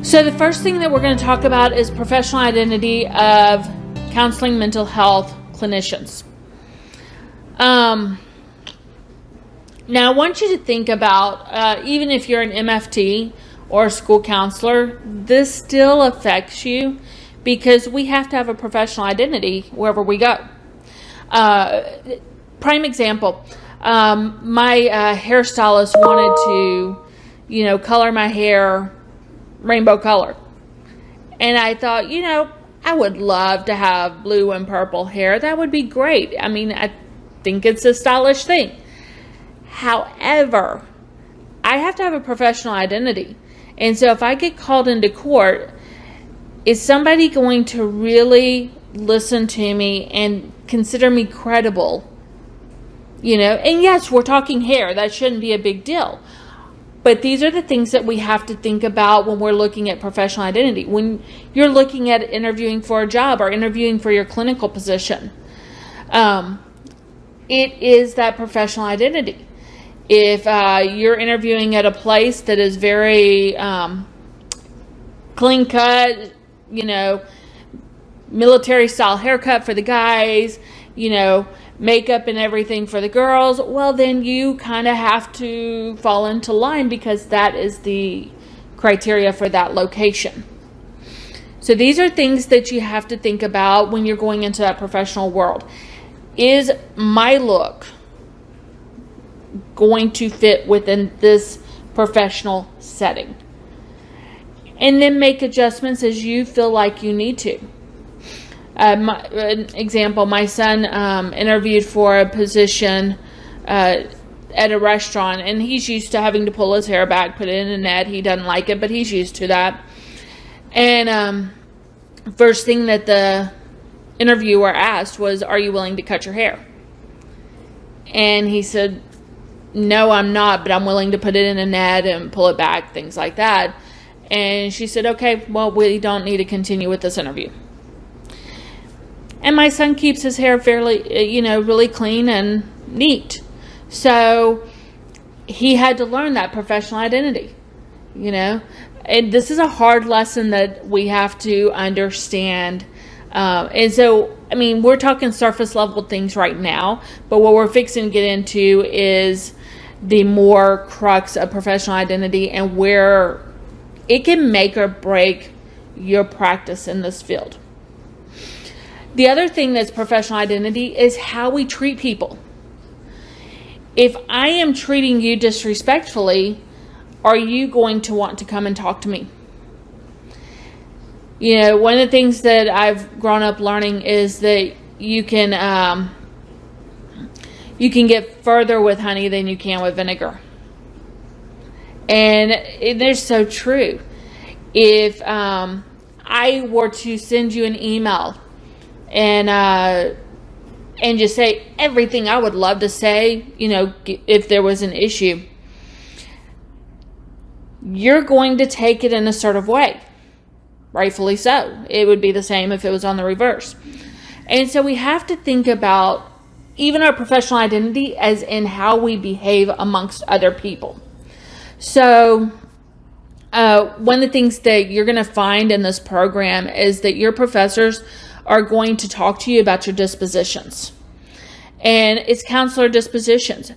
So the first thing that we're going to talk about is professional identity of counseling mental health clinicians. Now I want you to think about, even if you're an MFT or a school counselor, this still affects you because we have to have a professional identity wherever we go. Prime example, my hairstylist wanted to, color my hair rainbow color. And I thought, I would love to have blue and purple hair. That would be great. I mean, I think it's a stylish thing. However, I have to have a professional identity. And so if I get called into court, is somebody going to really listen to me and consider me credible? And yes, we're talking hair. That shouldn't be a big deal. But these are the things that we have to think about when we're looking at professional identity. When you're looking at interviewing for a job or interviewing for your clinical position, it is that professional identity. If you're interviewing at a place that is very clean cut, military style haircut for the guys, makeup and everything for the girls, well, then you kind of have to fall into line because that is the criteria for that location. So these are things that you have to think about when you're going into that professional world. Is my look going to fit within this professional setting? And then make adjustments as you feel like you need to. An example, my son interviewed for a position at a restaurant, and he's used to having to pull his hair back, put it in a net. He doesn't like it, but he's used to that. And first thing that the interviewer asked was, "Are you willing to cut your hair?" And he said, "No, I'm not, but I'm willing to put it in a net and pull it back," things like that. And she said, "Okay, well, we don't need to continue with this interview." And my son keeps his hair fairly, really clean and neat. So he had to learn that professional identity, And this is a hard lesson that we have to understand. And so, we're talking surface level things right now, but what we're fixing to get into is the more crux of professional identity and where it can make or break your practice in this field. The other thing that's professional identity is how we treat people. If I am treating you disrespectfully, are you going to want to come and talk to me? One of the things that I've grown up learning is that you can get further with honey than you can with vinegar. And they're so true. If I were to send you an email and just say everything I would love to say, if there was an issue, you're going to take it in a assertive way. Rightfully so. It would be the same if it was on the reverse. And so we have to think about even our professional identity as in how we behave amongst other people. So one of the things that you're going to find in this program is that your professors are going to talk to you about your dispositions. And it's counselor dispositions.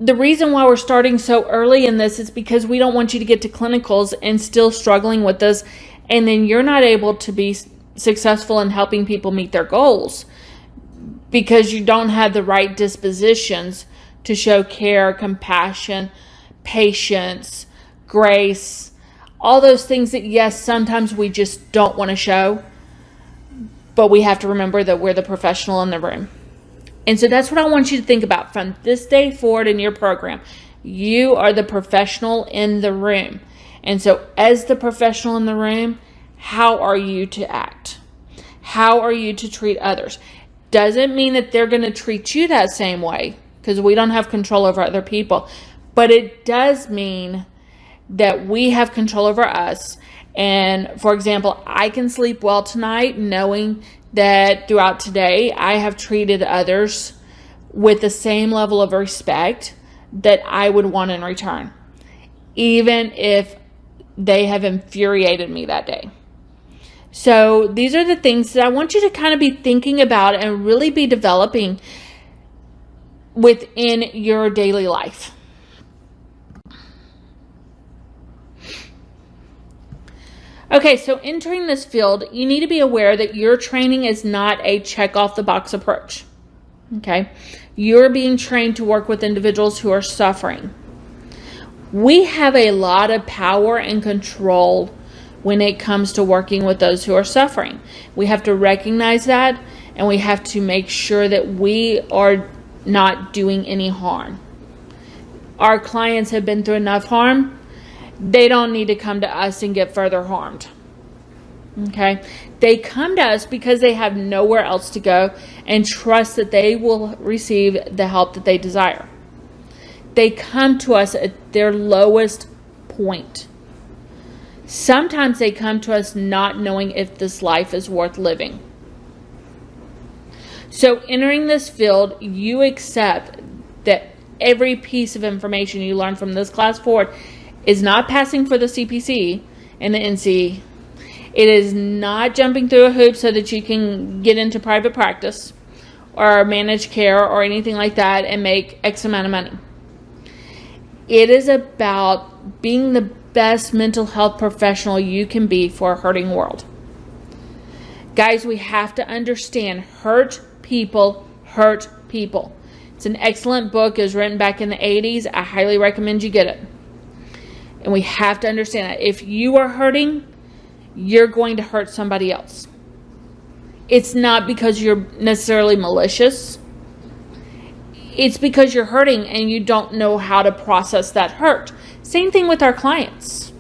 The reason why we're starting so early in this is because we don't want you to get to clinicals and still struggling with this, and then you're not able to be successful in helping people meet their goals because you don't have the right dispositions to show care, compassion, patience, grace, all those things that, yes, sometimes we just don't want to show, but we have to remember that we're the professional in the room. And so that's what I want you to think about from this day forward in your program. You are the professional in the room. And so as the professional in the room, how are you to act? How are you to treat others? Doesn't mean that they're going to treat you that same way, because we don't have control over other people. But it does mean that we have control over us. And for example, I can sleep well tonight knowing that throughout today I have treated others with the same level of respect that I would want in return. Even if they have infuriated me that day. So these are the things that I want you to kind of be thinking about and really be developing within your daily life. Okay, so entering this field, you need to be aware that your training is not a check off the box approach. Okay, you're being trained to work with individuals who are suffering. We have a lot of power and control when it comes to working with those who are suffering. We have to recognize that, and we have to make sure that we are not doing any harm. Our clients have been through enough harm. They don't need to come to us and get further harmed. Okay? They come to us because they have nowhere else to go and trust that they will receive the help that they desire. They come to us at their lowest point. Sometimes they come to us not knowing if this life is worth living. So entering this field, you accept that every piece of information you learn from this class forward is not passing for the CPC and the NC. It is not jumping through a hoop so that you can get into private practice or managed care or anything like that and make X amount of money. It is about being the best mental health professional you can be for a hurting world. Guys, we have to understand hurt people hurt people. It's an excellent book. It was written back in the 80s. I highly recommend you get it. And we have to understand that if you are hurting, you're going to hurt somebody else. It's not because you're necessarily malicious. It's because you're hurting and you don't know how to process that hurt. Same thing with our clients.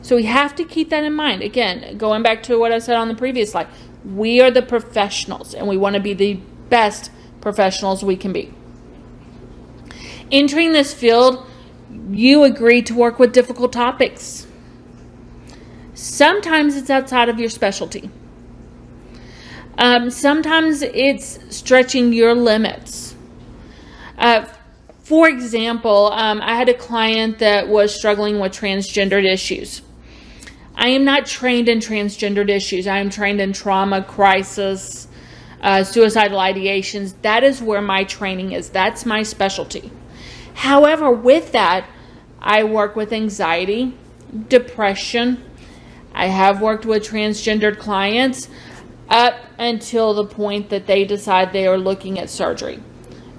So we have to keep that in mind. Again, going back to what I said on the previous slide, we are the professionals and we want to be the best professionals we can be. Entering this field, you agree to work with difficult topics. Sometimes it's outside of your specialty. Sometimes it's stretching your limits. For example, I had a client that was struggling with transgendered issues. I am not trained in transgendered issues. I am trained in trauma, crisis, suicidal ideations. That is where my training is. That's my specialty. However, with that, I work with anxiety, depression. I have worked with transgendered clients up until the point that they decide they are looking at surgery.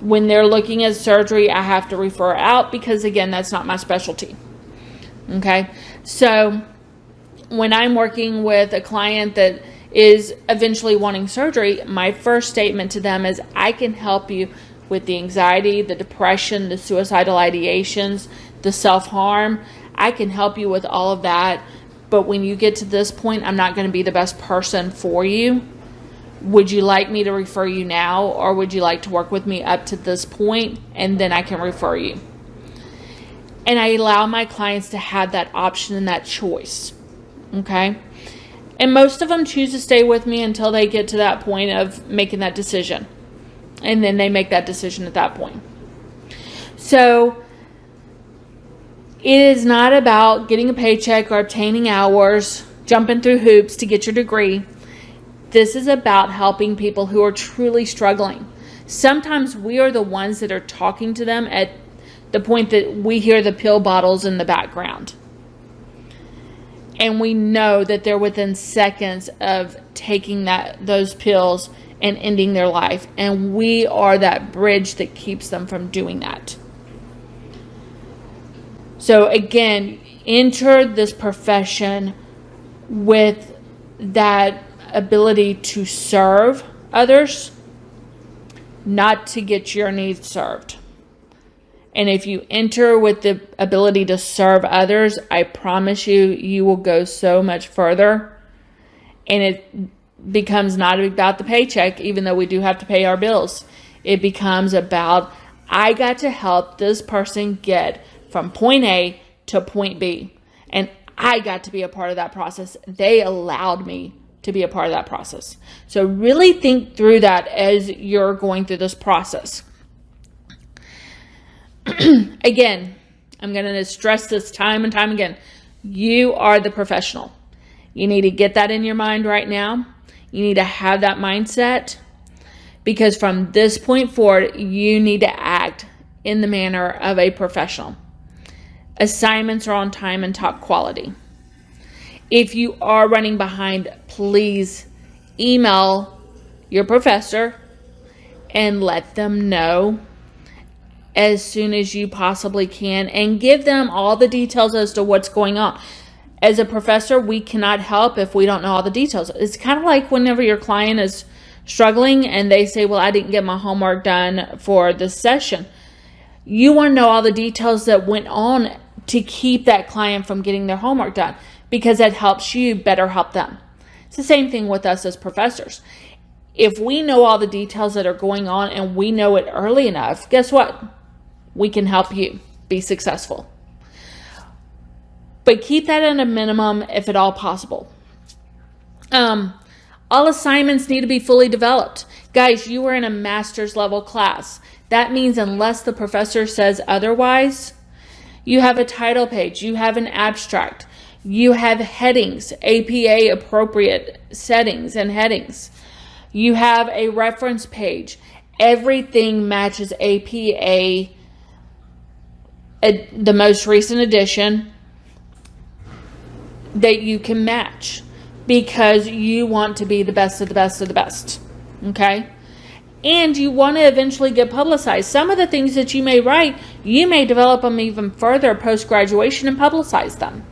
When they're looking at surgery, I have to refer out because, again, that's not my specialty. Okay? So when I'm working with a client that is eventually wanting surgery, my first statement to them is, I can help you with the anxiety, the depression, the suicidal ideations, the self-harm. I can help you with all of that. But when you get to this point, I'm not going to be the best person for you. Would you like me to refer you now, or would you like to work with me up to this point and then I can refer you? And I allow my clients to have that option and that choice. Okay? And most of them choose to stay with me until they get to that point of making that decision. And then they make that decision at that point. So it is not about getting a paycheck or obtaining hours, jumping through hoops to get your degree. This is about helping people who are truly struggling. Sometimes we are the ones that are talking to them at the point that we hear the pill bottles in the background. And we know that they're within seconds of taking those pills and ending their life. And we are that bridge that keeps them from doing that. So again, enter this profession with that ability to serve others, not to get your needs served. And if you enter with the ability to serve others, I promise you, you will go so much further. And it becomes not about the paycheck, even though we do have to pay our bills. It becomes about, I got to help this person get from point A to point B. And I got to be a part of that process. They allowed me to be a part of that process. So really think through that as you're going through this process. Again, I'm going to stress this time and time again. You are the professional. You need to get that in your mind right now. You need to have that mindset, because from this point forward, you need to act in the manner of a professional. Assignments are on time and top quality. If you are running behind, please email your professor and let them know as soon as you possibly can, and give them all the details as to what's going on. As a professor, we cannot help if we don't know all the details. It's kind of like whenever your client is struggling and they say, well, I didn't get my homework done for this session. You want to know all the details that went on to keep that client from getting their homework done, because that helps you better help them. It's the same thing with us as professors. If we know all the details that are going on and we know it early enough, guess what? We can help you be successful. But keep that at a minimum if at all possible. All assignments need to be fully developed. Guys, you are in a master's level class. That means unless the professor says otherwise, you have a title page, you have an abstract, you have headings, APA appropriate settings and headings. You have a reference page. Everything matches APA, the most recent edition that you can match, because you want to be the best of the best of the best. Okay? And you want to eventually get publicized. Some of the things that you may write, you may develop them even further post-graduation and publicize them.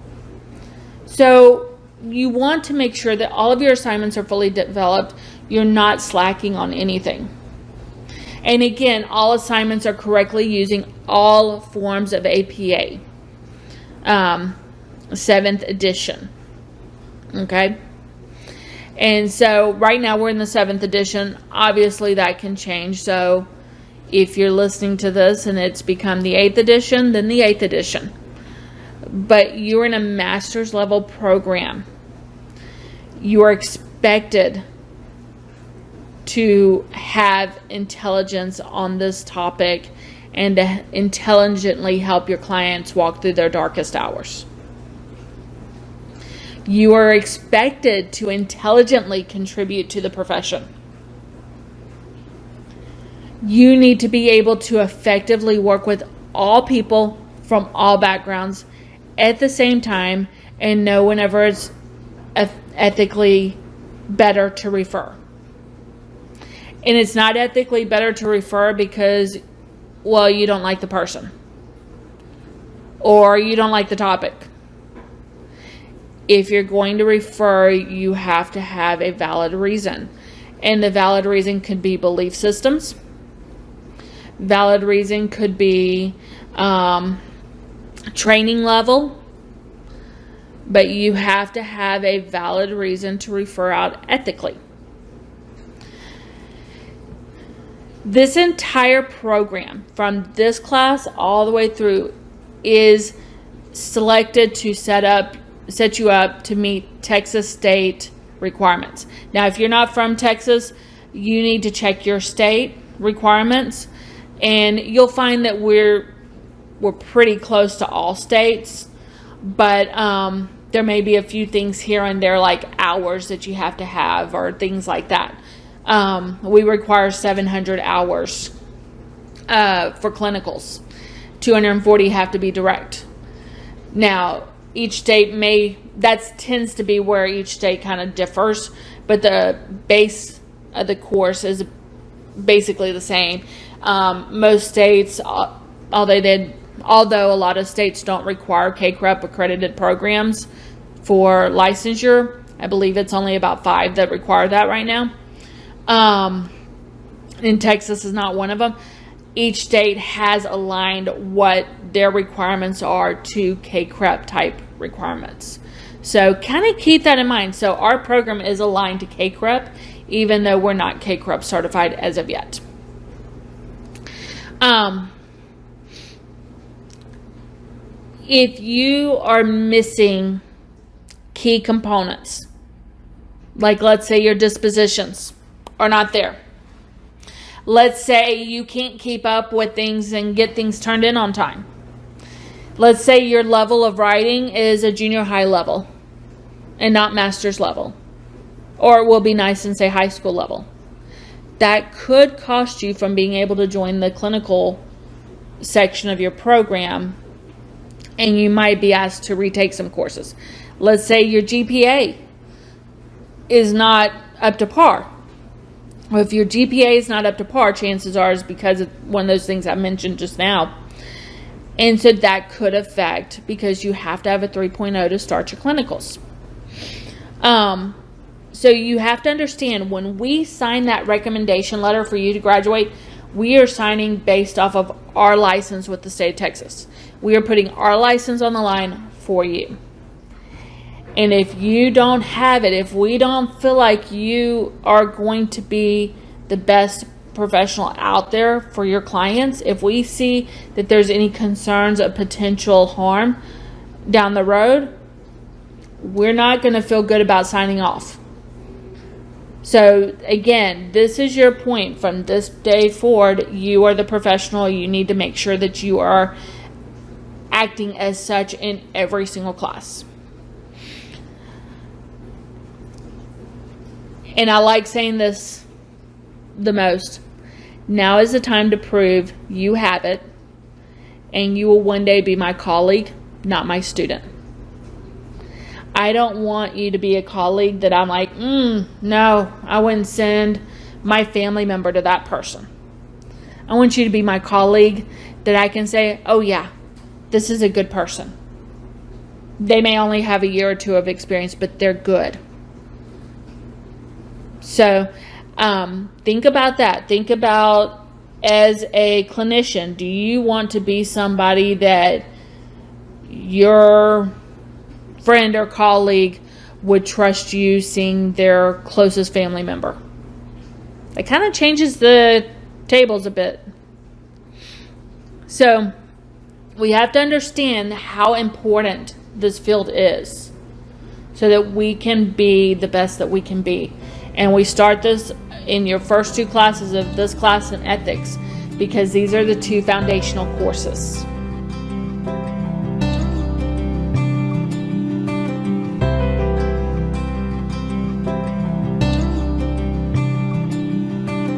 So you want to make sure that all of your assignments are fully developed. You're not slacking on anything. And again, all assignments are correctly using all forms of APA. 7th edition. Okay? And so right now we're in the 7th edition. Obviously that can change. So if you're listening to this and it's become the 8th edition, then the 8th edition. But you're in a master's level program. You are expected to have intelligence on this topic and to intelligently help your clients walk through their darkest hours. You are expected to intelligently contribute to the profession. You need to be able to effectively work with all people from all backgrounds at the same time and know whenever it's ethically better to refer. And it's not ethically better to refer because, well, you don't like the person or you don't like the topic. If you're going to refer, you have to have a valid reason. And the valid reason could be belief systems. Valid reason could be training level. But you have to have a valid reason to refer out ethically. This entire program, from this class all the way through, is selected to set you up to meet Texas state requirements. Now, if you're not from Texas, you need to check your state requirements, and you'll find that we're pretty close to all states, but there may be a few things here and there, like hours that you have to have or things like that. We require 700 hours for clinicals. 240 have to be direct. Now, each state tends to be where each state kind of differs, but the base of the course is basically the same. Most states, although a lot of states don't require CACREP accredited programs for licensure, I believe it's only about 5 that require that right now. And Texas is not one of them. Each state has aligned what their requirements are to CACREP type requirements. So kind of keep that in mind. So our program is aligned to CACREP, even though we're not CACREP certified as of yet. If you are missing key components, like let's say your dispositions are not there. Let's say you can't keep up with things and get things turned in on time. Let's say your level of writing is a junior high level and not master's level. Or it will be nice and say high school level. That could cost you from being able to join the clinical section of your program, and you might be asked to retake some courses. Let's say your GPA is not up to par. Well, if your GPA is not up to par, chances are is because of one of those things I mentioned just now. And so that could affect, because you have to have a 3.0 to start your clinicals. So you have to understand, when we sign that recommendation letter for you to graduate, we are signing based off of our license with the state of Texas. We are putting our license on the line for you. And if you don't have it, if we don't feel like you are going to be the best professional out there for your clients, if we see that there's any concerns of potential harm down the road, we're not going to feel good about signing off. So again, this is your point. From this day forward, you are the professional. You need to make sure that you are acting as such in every single class. And I like saying this the most. Now is the time to prove you have it, and you will one day be my colleague, not my student. I don't want you to be a colleague that I'm like, no, I wouldn't send my family member to that person. I want you to be my colleague that I can say, oh yeah, this is a good person. They may only have a year or two of experience, but they're good. So think about that. Think about, as a clinician, do you want to be somebody that your friend or colleague would trust you seeing their closest family member? It kind of changes the tables a bit. So we have to understand how important this field is so that we can be the best that we can be. And we start this in your first two classes of this class in ethics, because these are the two foundational courses.